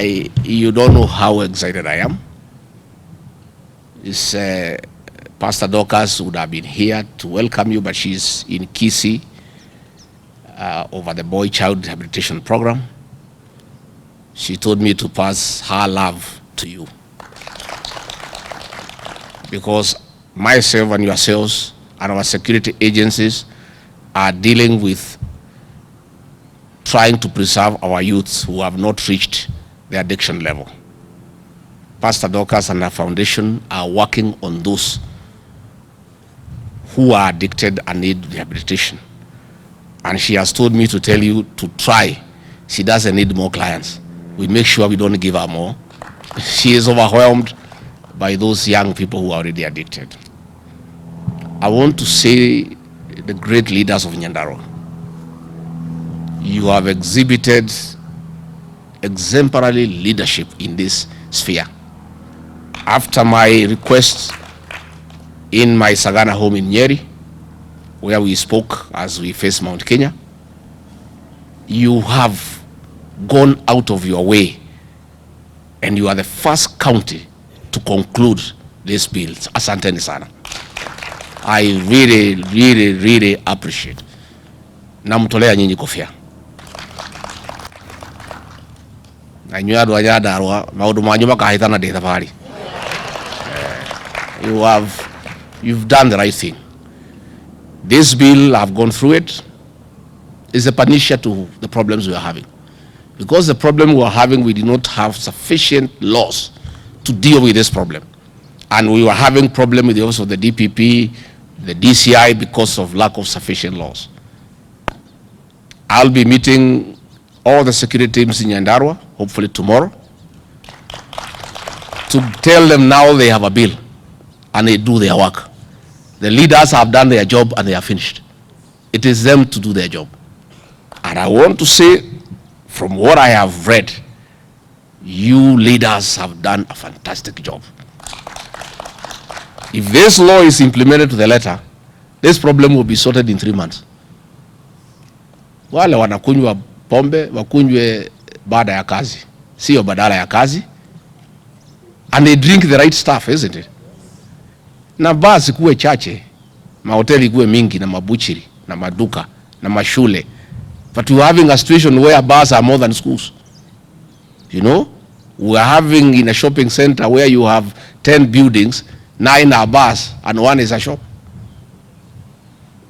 You don't know how excited I am. This Pastor Dorcas would have been here to welcome you, but she's in Kisii over the boy child rehabilitation program. She told me to pass her love to you, because myself and yourselves and our security agencies are dealing with trying to preserve our youths who have not reached the addiction level. Pastor Dorcas and her foundation are working on those who are addicted and need rehabilitation. And she has told me to tell you to try. She doesn't need more clients. We make sure we don't give her more. She is overwhelmed by those young people who are already addicted. I want to say, the great leaders of Nyandarua, you have exhibited exemplary leadership in this sphere. After my request in my Sagana home in Nyeri, where we spoke as we face Mount Kenya, you have gone out of your way, and you are the first county to conclude this bill. Asanteni sana. I really appreciate. Namtolea nyinyi kofia. Na nyadu wa Nyandarua maudu manyu makahitana de tafari. You've done the right thing. This bill, I've gone through it, is a panacea to the problems we are having. Because the problem we are having, we did not have sufficient laws to deal with this problem. And we were having problem with the office of the DPP, the DCI, because of lack of sufficient laws. I'll be meeting all the security teams in Nyandarua, hopefully tomorrow, to tell them now they have a bill and they do their work. The leaders have done their job and they are finished. It is them to do their job. And I want to say, from what I have read, you leaders have done a fantastic job. If this law is implemented to the letter, this problem will be sorted in 3 months. Wale wanakunywa pombe, wakunywe baada ya kazi, sio badala ya kazi. And they drink the right stuff, isn't it? Na basi kuwe chache, mahoteli kuwe mingi, na mabuchiri, na maduka, na mashule. But we're having a situation where bars are more than schools. You know? We're having in a shopping center where you have 10 buildings, 9 are bars, and 1 is a shop.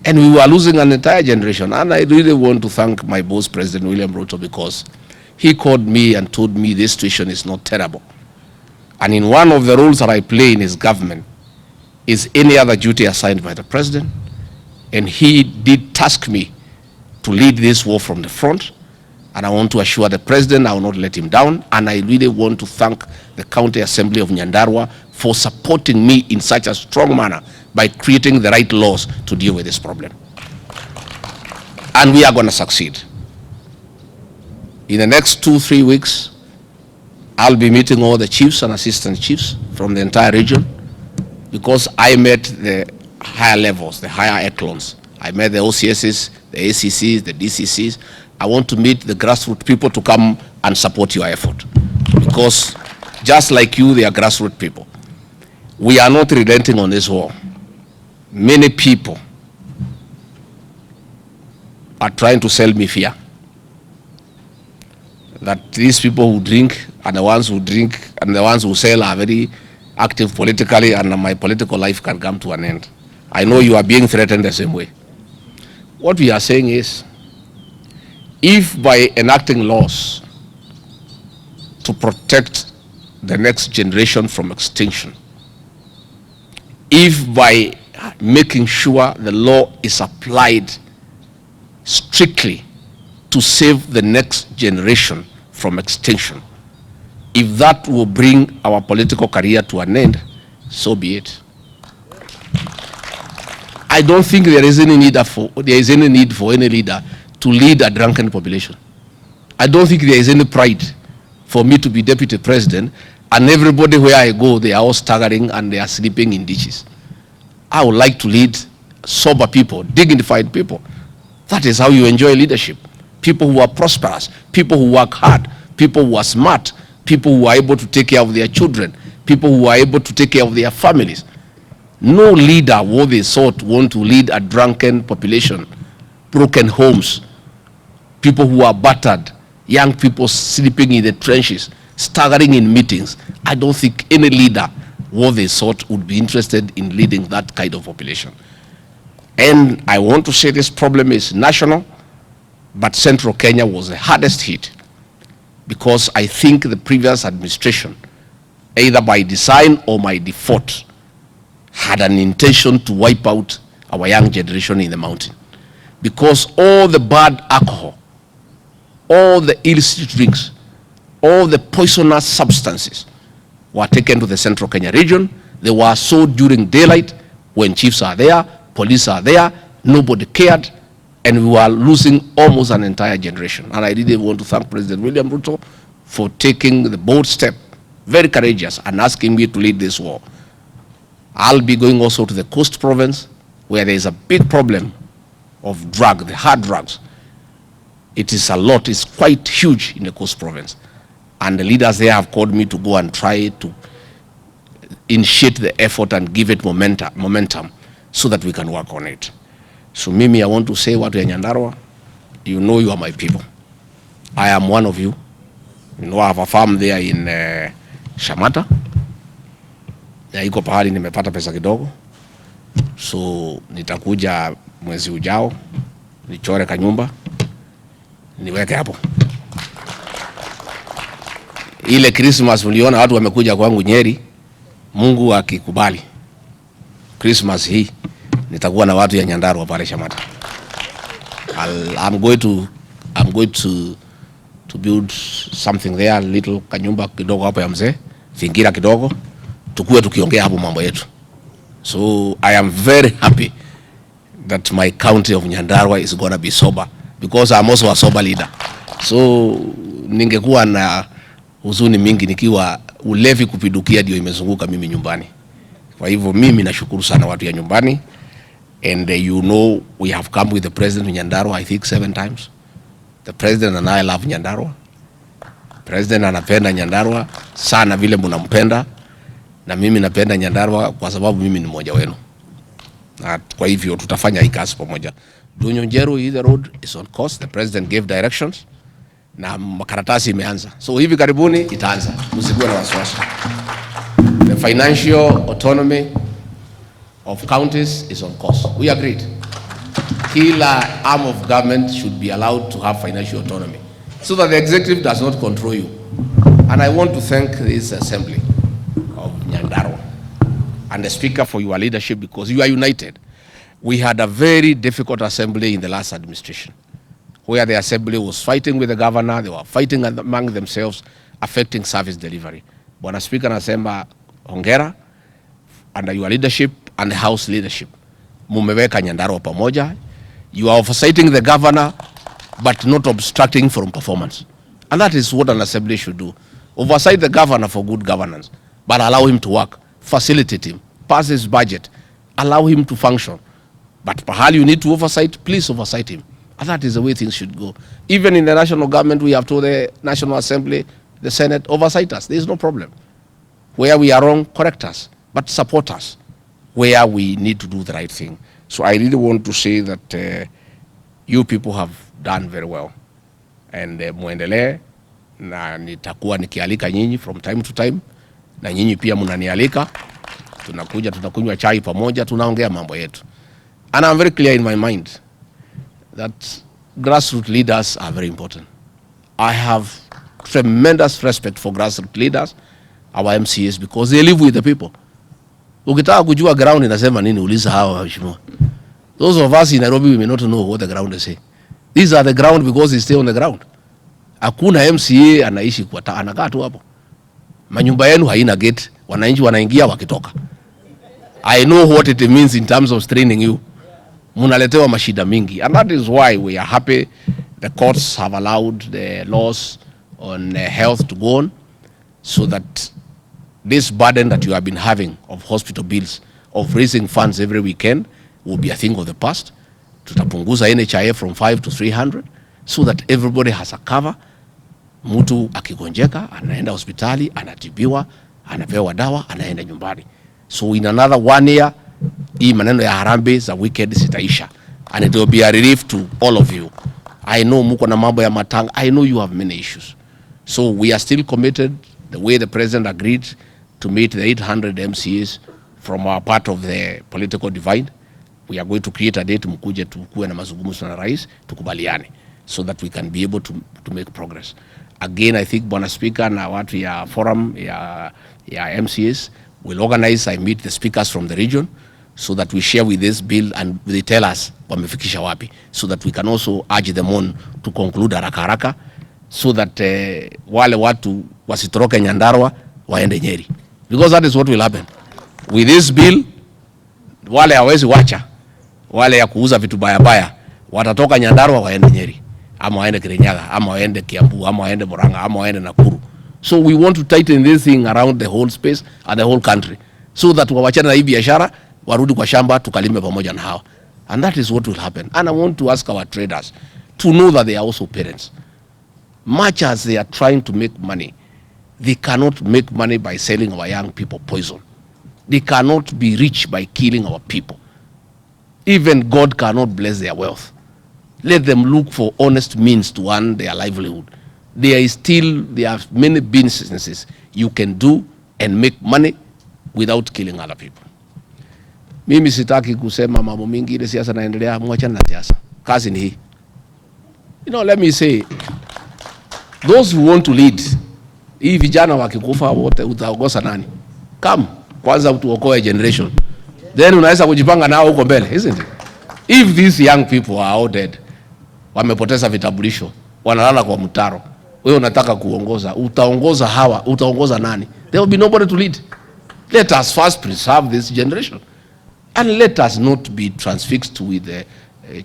And we were losing an entire generation. And I really want to thank my boss, President William Ruto, because he called me and told me this situation is not terrible. And in one of the roles that I play in his government is any other duty assigned by the president. And he did task me to lead this war from the front. And I want to assure the president I will not let him down. And I really want to thank the County Assembly of Nyandarua for supporting me in such a strong manner by creating the right laws to deal with this problem. And we are going to succeed. In the next 2-3 weeks, I'll be meeting all the chiefs and assistant chiefs from the entire region, because I met the higher levels, the higher echelons. I met the OCSs, the ACCs, the DCCs. I want to meet the grassroots people to come and support your effort, because just like you, they are grassroots people. We are not relenting on this war. Many people are trying to sell me fear that these people who drink and the ones who drink and the ones who sell are very active politically, and my political life can come to an end. I know you are being threatened the same way. What we are saying is, if by enacting laws to protect the next generation from extinction, if by making sure the law is applied strictly to save the next generation from extinction, if that will bring our political career to an end, so be it. I don't think there is any need for any leader to lead a drunken population. I don't think there is any pride for me to be deputy president and everybody where I go, they are all staggering and they are sleeping in ditches. I would like to lead sober people, dignified people. That is how you enjoy leadership. People who are prosperous, people who work hard, people who are smart, people who are able to take care of their children, people who are able to take care of their families. No leader worth his salt want to lead a drunken population, broken homes, people who are battered, young people sleeping in the trenches, staggering in meetings. I don't think any leader worth his salt would be interested in leading that kind of population. And I want to say this problem is national, but Central Kenya was the hardest hit, because I think the previous administration, either by design or by default, had an intention to wipe out our young generation in the mountain. Because all the bad alcohol, all the illicit drinks, all the poisonous substances were taken to the Central Kenya region. They were sold during daylight when chiefs are there, police are there, nobody cared, and we were losing almost an entire generation. And I really want to thank President William Ruto for taking the bold step, very courageous, and asking me to lead this war. I'll be going also to the Coast Province, where there is a big problem of drug, the hard drugs. It is a lot, it's quite huge in the Coast Province. And the leaders there have called me to go and try to initiate the effort and give it momentum so that we can work on it. So Mimi, I want to say, watu ya Nyandarua, you know you are my people. I am one of you. You know I have a farm there in Shamata. Na iko pahali nimepata pesa kidogo. So nitakuja mwezi ujao, nichore kanyumba, niweke hapo. Ile Christmas uliona watu wamekuja kwangu Nyeri, Mungu akikubali, Christmas hii nitakuwa na watu ya Nyandarua pale Shamata. I'm going to build something there, little kanyumba kidogo hapo ya mzee, fingira kidogo, tukue tukiongea hapo mambo yetu. So I am very happy that my county of Nyandarua is going to be sober, because I'm also a sober leader. So ningekuwa na huzuni mingi nikiwa ulevi kupidukia ndio imezunguka mimi nyumbani. Kwa hivyo mimi nashukuru sana watu ya nyumbani. And you know, we have come with the president of Nyandarua, I think 7 times. The president and I love Nyandarua. President anapenda Nyandarua sana vile mnampenda, na mimi napenda Nyandarua kwa sababu mimi ni mmoja wenu. Na kwa hivyo tutafanya hii kazi pamoja. Nyoro, the road is on course. The president gave directions na makaratasi imeanza. So hivi karibuni itaanza. Msikuwe na wasiwasi. The financial autonomy of counties is on course. We agreed. Kila arm of government should be allowed to have financial autonomy, so that the executive does not control you. And I want to thank this assembly of Nyandarua and the speaker for your leadership, because you are united. We had a very difficult assembly in the last administration, where the assembly was fighting with the governor, they were fighting among themselves, affecting service delivery. Bwana Speaker nasema hongera under your leadership and the House leadership. Mumeweka Nyandarua pamoja. You are oversighting the governor, but not obstructing from performance. And that is what an assembly should do. Oversight the governor for good governance, but allow him to work, facilitate him, pass his budget, allow him to function. But pahali you need to oversight, please oversight him. And that is the way things should go. Even in the national government, we have told the National Assembly, the Senate, oversight us. There is no problem. Where we are wrong, correct us, but support us where we need to do the right thing. So I really want to say that you people have done very well. And muendelee, na nitakuwa nikialika nyinyi from time to time, na nyinyi pia mnanialika. Tunakuja, tunakunywa chai pamoja, tunaongea mambo yetu. And I'm very clear in my mind that grassroots leaders are very important. I have tremendous respect for grassroots leaders, our MCAs, because they live with the people. Ukitaka kujua ground inasema nini, uliza hawa waheshimiwa. Those of us in Nairobi, we may not know what the ground is saying. These are the ground because they stay on the ground. Hakuna MCA anaishi kwa anakaa tu hapo. Manyumba yenu haina gate, wananchi wanaingia wakitoka. I know what it means in terms of straining you. Munaletewa mashida mingi. And that is why we are happy the courts have allowed the laws on health to go on, so that this burden that you have been having of hospital bills, of raising funds every weekend, will be a thing of the past. Tutapunguza NHIF from 5 to 300, so that everybody has a cover Mtu akigonjeka anaenda hospitali, anatibiwa, anapewa dawa, anaenda nyumbani. So in another 1 year, hii maneno ya harambee za weekend sitaisha, and it will be a relief to all of you. I know muko na mambo ya matanga. I know you have many issues. So we are still committed, the way the president agreed, to meet the 800 MCAs from our part of the political divide. We are going to create a date, mkuje tukue na mazungumzo na rais, tukubaliane, so that we can be able to make progress. Again, I think Bwana Speaker na watu ya forum ya MCAs will organize, I meet the speakers from the region, so that we share with this bill and they tell us wamefikisha wapi, so that we can also urge them on to conclude haraka haraka, so that wale watu wasitoroke Nyandarua waende Nyeri, because that is what will happen with this bill. Wale hawezi wacha, wale ya kuuza vitu baya baya watatoka Nyandarua waende Nyeri, ama waende Kirinyaga, ama waende Kiambu, ama waende Murang'a, ama waende Nakuru. So we want to tighten this thing around the whole space and the whole country, so that wawachane na hii biashara, warudi kwa shamba tukalime pamoja na hawa. And that is what will happen. And I want to ask our traders to know that they are also parents. Much as they are trying to make money, they cannot make money by selling our young people poison. They cannot be rich by killing our people. Even God cannot bless their wealth. Let them look for honest means to earn their livelihood. There are many businesses you can do and make money without killing other people. Mimi sitaki kusema mambo mingi, ile siasa naendelea, mwachana na siasa. Kazi ni hii. Let me say, those who want to lead, hii vijana wakikufa wote utaongoza nani? Come, kwanza utuokoe generation. Then unaweza kujipanga nao huko mbele, isn't it? If these young people are all dead, wamepoteza vitambulisho, wanalala kwa mtaro, wewe unataka kuongoza, utaongoza hawa, utaongoza nani? There will be nobody to lead. Let us first preserve this generation, and let us not be transfixed with the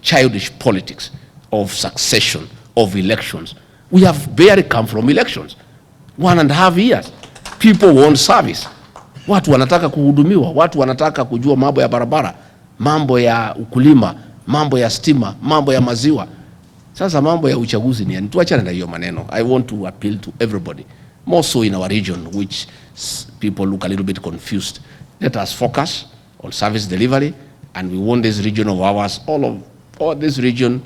childish politics of succession, of elections. We have barely come from elections. 1.5 years. People want service. Watu wanataka kuhudumiwa, watu wanataka kujua mambo ya barabara, mambo ya ukulima, mambo ya stima, mambo ya maziwa. Sasa mambo ya uchaguzi ni tuachane na hiyo maneno. I want to appeal to everybody, more so in our region, which people look a little bit confused. Let us focus on service delivery, and we want this region of ours, all this region,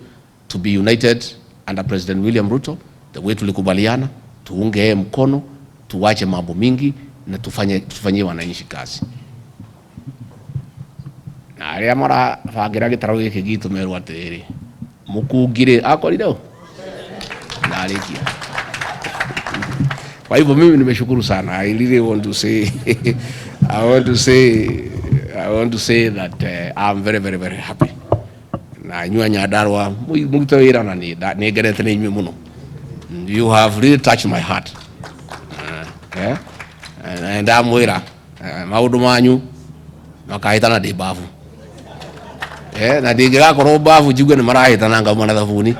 to be united under President William Ruto, the way tulikubaliana, tuunge mkono, tuwache mambo mingi na tufanye wananchi kazi. Na aria mara fagira gitaro giki gitu merwa tiri mukungire akorire na alikia. Kwa hivyo mimi nimeshukuru sana. I really want to say I want to say that I'm very, very, very happy. Na nyua Nyandarua mugitoira na ni gerete ni nyume muno. You have really touched my heart. And amwira maundu manyu makahitana ndi bavu. Na ndigira korwo bavu njigwe ni marahitana ngama na thabuni.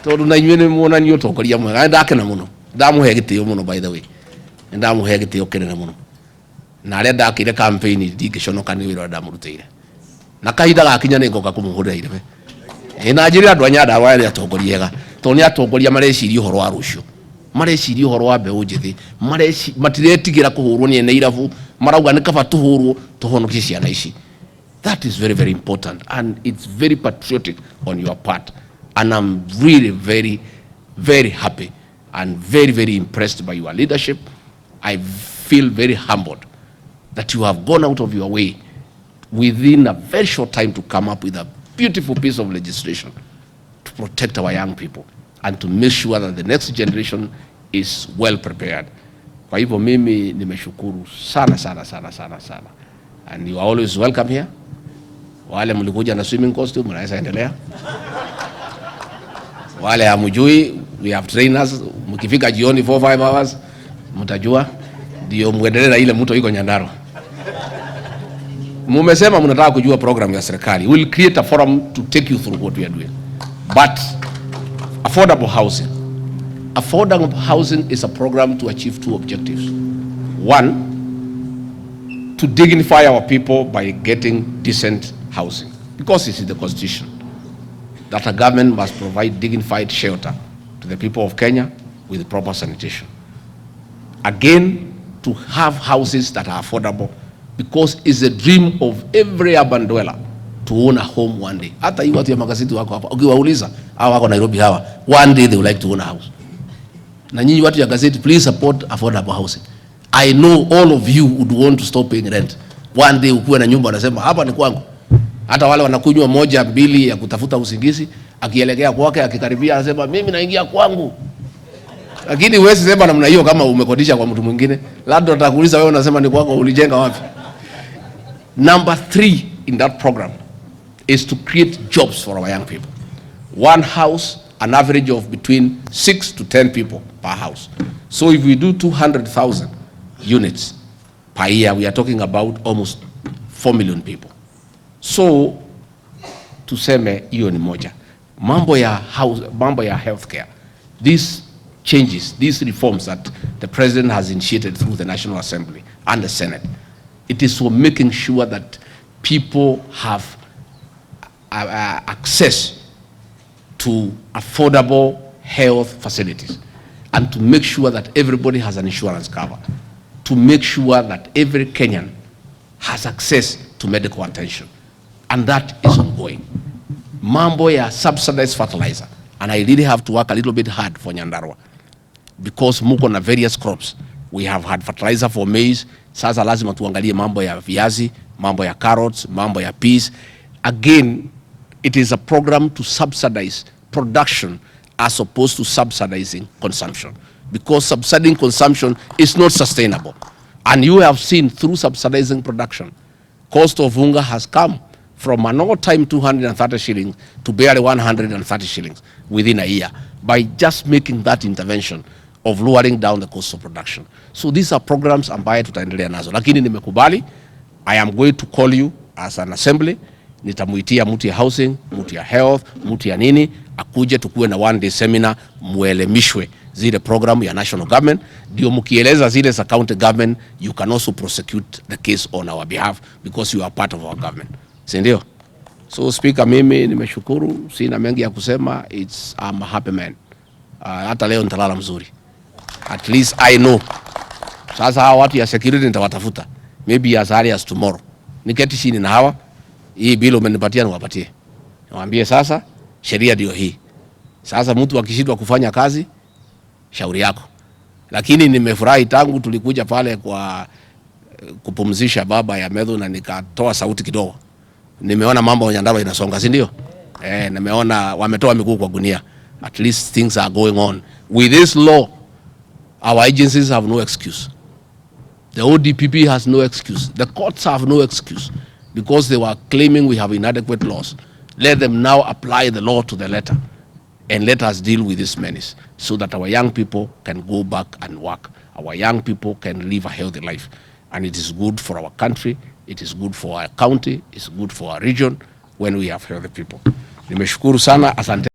Tondu na inyuĩ nĩ muonania ũtongoria mwega. Ndakena muno. Ndamuhe gĩtĩo muno, by the way. Ndamuhe gĩtĩo kĩnene muno. Na arĩa ndakĩire campaign ndingĩconoka nĩ wĩra ndamũrutĩire. Na kahinda gakinya nĩ ngoka kũmũhũrĩra irebe. Na njĩra andũ a Nyandarua arĩa atongoria ega. Tondũ nĩ atongoria mareciria ũhoro wa rũciũ. Mareciria ũhoro wa mbeũ njĩthĩ. Matiretigĩra kũhũrwo nĩ ene irabu. Marauga nĩ kaba tũhũrwo tũhonokie ciana ici. That is very, very important, and it's very patriotic on your part. And I'm really very, very happy and very, very impressed by your leadership. I feel very humbled that you have gone out of your way within a very short time to come up with a beautiful piece of legislation to protect our young people and to make sure that the next generation is well prepared. Kwa hivyo mimi nimeshukuru sana sana sana sana sana. And you are always welcome here. Wale mlikuja na swimming costume mnaweza endelea. Wale hamjui, we have trainers, mkifika jioni 4-5 hours mtajua, ndio muendelee na ile mto iko Nyandarua. Mumesema mnataka kujua program ya serikali. We'll create a forum to take you through what we are doing. But affordable housing. Affordable housing is a program to achieve 2 objectives. 1, to dignify our people by getting decent housing, because it's in the Constitution that a government must provide dignified shelter to the people of Kenya with proper sanitation. Again, to have houses that are affordable, because it's a dream of every urban dweller to own a home one day. Hata hii watu ya magazeti wako hapa, ukiwauliza hawa wako Nairobi hawa, one day they would like to own a house. Na nyinyi watu ya gazeti, please support affordable housing. I know all of you would want to stop paying rent. One day ukuwe na nyumba unasema hapa ni kwangu. Hata wale wanakunywa moja mbili ya kutafuta usingizi, akielekea kwake akikaribia anasema mimi naingia kwangu. Lakini wewe sema namna hiyo kama umekodisha kwa mtu mwingine, labda atakuuliza wewe unasema ni kwako, ulijenga wapi? Number 3 in that program is to create jobs for our young people. One house, an average of between 6 to 10 people per house. So if we do 200,000 units per year, we are talking about almost 4 million people. So tuseme hiyo ni moja. Mambo ya house, mambo ya healthcare. These changes, these reforms that the president has initiated through the National Assembly and the Senate, it is for making sure that people have access to affordable health facilities, and to make sure that everybody has an insurance cover, to make sure that every Kenyan has access to medical attention, and that is ongoing. Mambo ya subsidized fertilizer, and I really have to work a little bit hard for Nyandarua, because muko na various crops. We have had fertilizer for maize, sasa lazima tuangalie mambo ya viazi, mambo ya carrots, mambo ya peas. Again, it is a program to subsidize production as opposed to subsidizing consumption, because subsidizing consumption is not sustainable. And you have seen through subsidizing production, cost of unga has come from an all-time 230 shillings to barely 130 shillings within a year, by just making that intervention of lowering down the cost of production. So these are programs ambaye tutaendelea nazo, lakini nimekubali, I am going to call you as an assembly, nitamuitia mtu ya housing, mtu ya health, mtu ya nini, akuje tukuwe na one day seminar, muelemishwe zile program ya national government, ndio mkieleza zile za county government, you can also prosecute the case on our behalf, because you are part of our government. Si ndio? So speaker, mimi nimeshukuru, sina mengi ya kusema. I'm a happy man. Hata leo nitalala mzuri. At least I know. Sasa hawa watu ya security nitawatafuta, maybe as early as tomorrow. Niketi chini na hawa, hii bilo umenipatia niwapatie. Niwaambie sasa sheria ndio hii. Sasa mtu akishindwa kufanya kazi, shauri yako. Lakini nimefurahi tangu tulikuja pale kwa kupumzisha baba ya Medho na nikatoa sauti kidogo, nimeona mambo ya Nyandarua inasonga, si ndio? Nimeona wametoa miguu kwa gunia. At least things are going on. With this law, our agencies have no excuse. The ODPP has no excuse. The courts have no excuse, because they were claiming we have inadequate laws. Let them now apply the law to the letter, and let us deal with this menace, so that our young people can go back and work. Our young people can live a healthy life. And it is good for our country, it is good for our county, it's good for our region when we have healthy people. Nimeshukuru sana, asante.